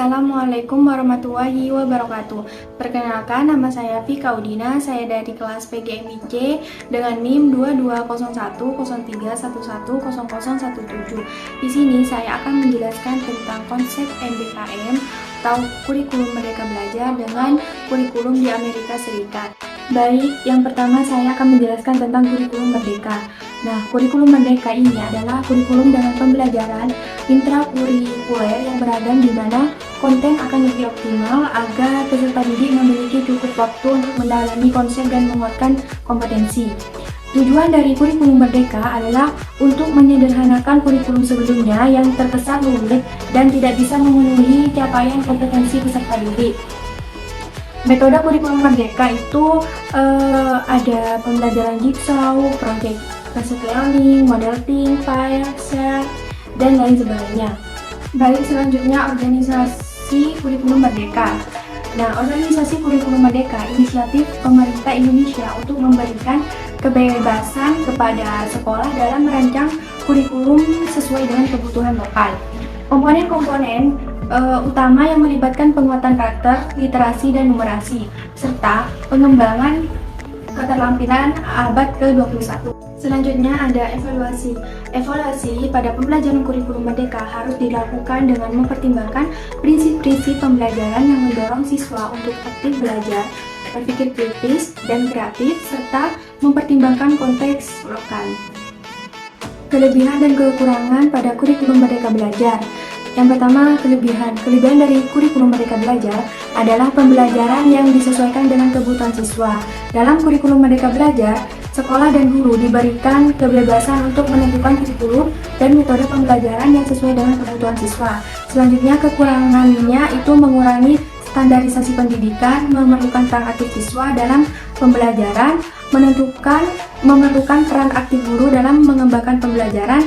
Assalamualaikum warahmatullahi wabarakatuh. Perkenalkan, nama saya Vika Udina, saya dari kelas PGMIC dengan NIM 220103110017. Di sini saya akan menjelaskan tentang konsep MBKM atau kurikulum Merdeka Belajar dengan kurikulum di Amerika Serikat. Baik, yang pertama saya akan menjelaskan tentang kurikulum Merdeka. Nah, kurikulum Merdeka ini adalah kurikulum dengan pembelajaran intrakurikuler yang beragam di mana konten akan lebih optimal agar peserta didik memiliki cukup waktu untuk mendalami konsep dan menguatkan kompetensi. Tujuan dari kurikulum Merdeka adalah untuk menyederhanakan kurikulum sebelumnya yang terkesan rumit dan tidak bisa memenuhi capaian kompetensi peserta didik. Metode kurikulum Merdeka itu ada pembelajaran jigsaw, project based learning, model think, fire, share, dan lain sebagainya. Baik, selanjutnya organisasi kurikulum Merdeka. Nah, organisasi kurikulum Merdeka inisiatif pemerintah Indonesia untuk memberikan kebebasan kepada sekolah dalam merancang kurikulum sesuai dengan kebutuhan lokal. Komponen-komponen utama yang melibatkan penguatan karakter, literasi, dan numerasi, serta pengembangan keterampilan abad ke-21. Selanjutnya ada evaluasi. Evaluasi pada pembelajaran kurikulum Merdeka harus dilakukan dengan mempertimbangkan prinsip-prinsip pembelajaran yang mendorong siswa untuk aktif belajar, berpikir kritis dan kreatif, serta mempertimbangkan konteks lokal. Kelebihan dan kekurangan pada kurikulum Merdeka Belajar. Yang pertama, kelebihan. Kelebihan dari kurikulum Merdeka Belajar adalah pembelajaran yang disesuaikan dengan kebutuhan siswa. Dalam kurikulum Merdeka Belajar, sekolah dan guru diberikan kebebasan untuk menentukan kurikulum dan metode pembelajaran yang sesuai dengan kebutuhan siswa. Selanjutnya, kekurangannya itu mengurangi standarisasi pendidikan, memerlukan peran aktif siswa dalam pembelajaran, memerlukan peran aktif guru dalam mengembangkan pembelajaran,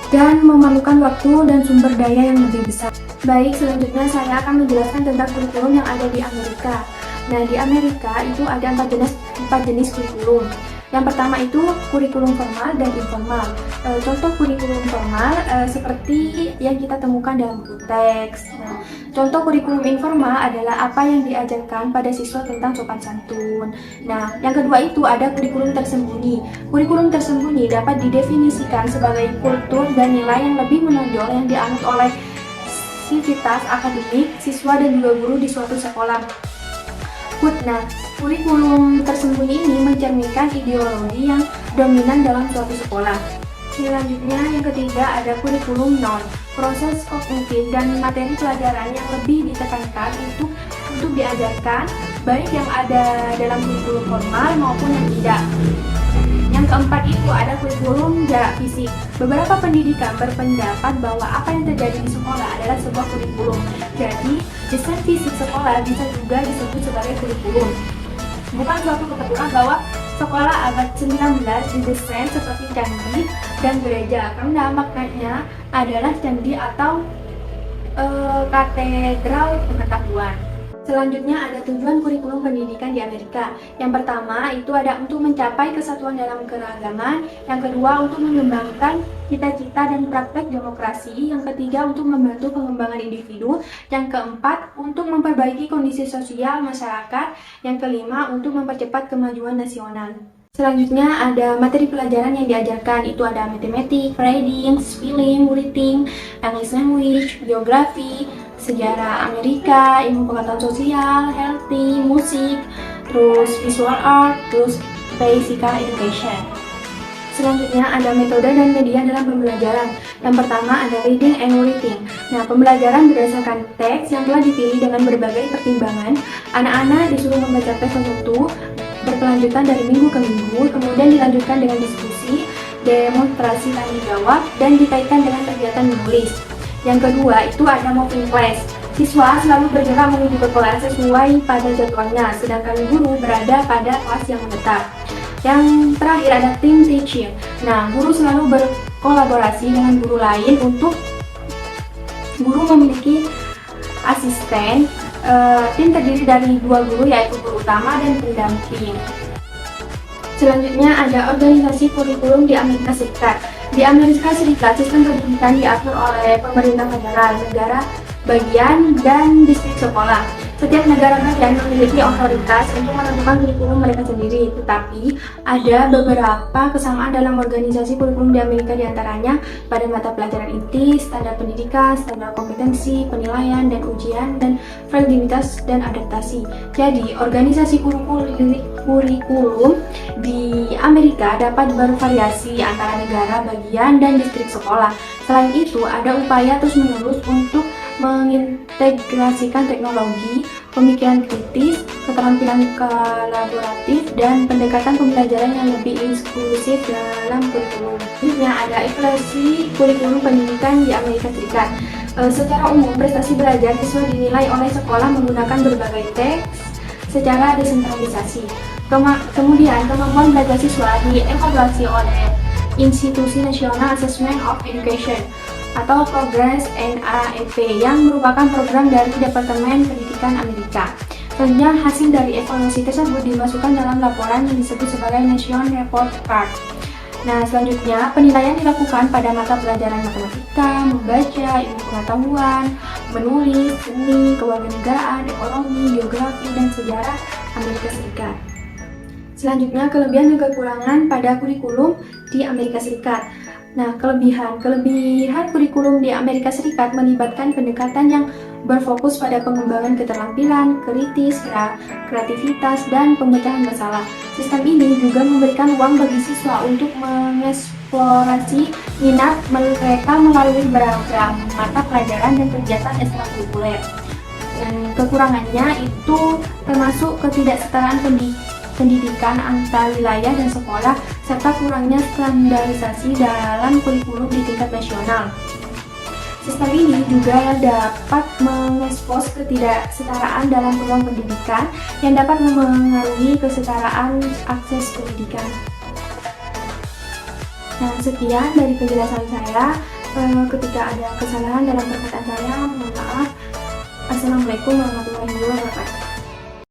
dan memerlukan waktu dan sumber daya yang lebih besar. Baik, selanjutnya saya akan menjelaskan tentang kurikulum yang ada di Amerika. Nah, di Amerika itu ada empat jenis kurikulum. Yang pertama itu kurikulum formal dan informal. Contoh kurikulum formal seperti yang kita temukan dalam buku teks. Nah, contoh kurikulum informal adalah apa yang diajarkan pada siswa tentang sopan santun. Nah, yang kedua itu ada kurikulum tersembunyi. Kurikulum tersembunyi dapat didefinisikan sebagai kultur dan nilai yang lebih menonjol yang dianut oleh sivitas akademik, siswa dan juga guru di suatu sekolah. Nah, kurikulum tersembunyi ini mencerminkan ideologi yang dominan dalam suatu sekolah. Selanjutnya, yang ketiga ada kurikulum non. Proses kognitif dan materi pelajaran yang lebih ditekankan untuk diajarkan, baik yang ada dalam kurikulum formal maupun yang tidak. Yang keempat itu ada kurikulum jarak fisik. Beberapa pendidikan berpendapat bahwa apa yang terjadi di sekolah adalah sebuah kurikulum. Jadi, desain fisik sekolah bisa juga disebut sebagai kurikulum. Bukan suatu kebetulan bahwa sekolah abad 19 didesain seperti candi dan gereja, karena maknanya adalah candi atau katedral pengetahuan. Selanjutnya ada tujuan kurikulum pendidikan di Amerika. Yang pertama itu ada untuk mencapai kesatuan dalam keragaman. Yang kedua untuk mengembangkan cita-cita dan praktek demokrasi. Yang ketiga untuk membantu pengembangan individu. Yang keempat untuk memperbaiki kondisi sosial masyarakat. Yang kelima untuk mempercepat kemajuan nasional. Selanjutnya ada materi pelajaran yang diajarkan, itu ada matematik, reading, spelling, writing, English language, geografi, sejarah Amerika, ilmu pengetahuan sosial, healthy, musik, terus visual art, terus physical education. Selanjutnya ada metode dan media dalam pembelajaran. Yang pertama ada reading and writing. Nah, pembelajaran berdasarkan teks yang telah dipilih dengan berbagai pertimbangan. Anak-anak disuruh membaca teks tertentu berkelanjutan dari minggu ke minggu, kemudian dilanjutkan dengan diskusi, demonstrasi tanya jawab, dan dikaitkan dengan kegiatan menulis. Yang kedua itu ada moving class. Siswa selalu bergerak menuju ke kelas sesuai pada jadwalnya, sedangkan guru berada pada kelas yang menetap. Yang terakhir ada team teaching. Nah, guru selalu berkolaborasi dengan guru lain untuk guru memiliki asisten. Tim terdiri dari dua guru, yaitu guru utama dan pendamping. Selanjutnya ada organisasi kurikulum di Amerika Serikat. Di Amerika Serikat, sistem pendidikan diatur oleh pemerintah federal. Negara bagian, dan distrik sekolah. Setiap negara bagian memiliki otoritas untuk menentukan kurikulum mereka sendiri, tetapi ada beberapa kesamaan dalam organisasi kurikulum di Amerika, diantaranya pada mata pelajaran inti, standar pendidikan, standar kompetensi, penilaian dan ujian, dan fleksibilitas dan adaptasi. Jadi, organisasi kurikulum di Amerika dapat bervariasi antara negara bagian dan distrik sekolah. Selain itu, ada upaya terus-menerus untuk mengintegrasikan teknologi, pemikiran kritis, keterampilan kolaboratif, dan pendekatan pembelajaran yang lebih inklusif dalam kurikulum. Selanjutnya ada evaluasi kurikulum pendidikan di Amerika Serikat. Secara umum, prestasi belajar siswa dinilai oleh sekolah menggunakan berbagai tes secara desentralisasi. Kemudian, kemampuan belajar siswa dievaluasi oleh Institusi National Assessment of Education atau Progress NAEP yang merupakan program dari Departemen Pendidikan Amerika. Selanjutnya, hasil dari evaluasi tersebut dimasukkan dalam laporan yang disebut sebagai National Report Card. Nah, selanjutnya penilaian dilakukan pada mata pelajaran matematika, membaca, ilmu pengetahuan, menulis, seni, kewarganegaraan, ekonomi, geografi, dan sejarah Amerika Serikat. Selanjutnya, kelebihan dan kekurangan pada kurikulum di Amerika Serikat. Nah, kelebihan kurikulum di Amerika Serikat melibatkan pendekatan yang berfokus pada pengembangan keterampilan, kritis, kreativitas, dan pemecahan masalah. Sistem ini juga memberikan ruang bagi siswa untuk mengeksplorasi minat mereka melalui beragam mata pelajaran dan kegiatan ekstrakurikuler. Dan kekurangannya itu termasuk ketidaksetaraan pendidikan antar wilayah dan sekolah, serta kurangnya standarisasi dalam kurikulum di tingkat nasional. Sistem ini juga dapat mengekspos ketidaksetaraan dalam peluang pendidikan yang dapat memengaruhi kesetaraan akses pendidikan. Nah, sekian dari penjelasan saya. Ketika ada kesalahan dalam perkataan saya, mohon maaf. Assalamualaikum warahmatullahi wabarakatuh.